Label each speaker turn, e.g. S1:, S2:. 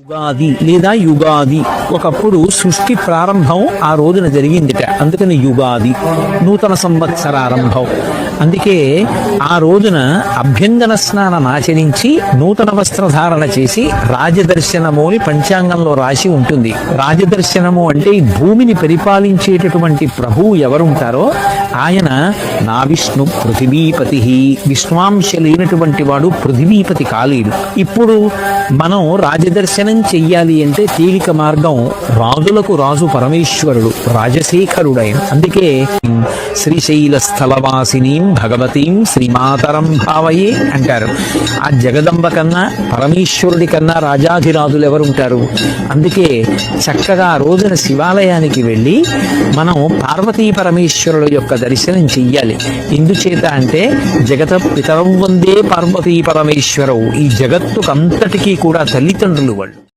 S1: ఉగాది లేదా యుగాది ఒకప్పుడు సృష్టి ప్రారంభం ఆ రోజున జరిగిందిట. అందుకని యుగాది నూతన సంవత్సరారంభం. అందుకే ఆ రోజున అభ్యంగన స్నానం ఆచరించి నూతన వస్త్రధారణ చేసి రాజదర్శనము అని పంచాంగంలో రాసి ఉంటుంది. రాజదర్శనము అంటే ఈ భూమిని పరిపాలించేటటువంటి ప్రభువు ఎవరుంటారో ఆయన నా విష్ణు పృథివీపతి, విష్ణువాంశ లేనటువంటి వాడు పృథివీపతి కాలేడు. ఇప్పుడు మనం రాజదర్శనం చెయ్యాలి అంటే తేలిక మార్గం, రాజులకు రాజు పరమేశ్వరుడు రాజశేఖరుడైన. అందుకే శ్రీశైల స్థలవాసినీం భగవతీం శ్రీమాతరం భావయే అంటారు. ఆ జగదంబ కన్నా పరమేశ్వరుడి కన్నా రాజాధిరాజులు ఎవరుంటారు? అందుకే చక్కగా ఆ రోజున శివాలయానికి వెళ్ళి మనం పార్వతీ పరమేశ్వరుల యొక్క దర్శనం చెయ్యాలి. ఎందుచేత అంటే జగత పితరం వందే పార్వతీ పరమేశ్వరవు, ఈ జగత్తుకంతటికీ కూడా తల్లిదండ్రులు వాళ్ళు.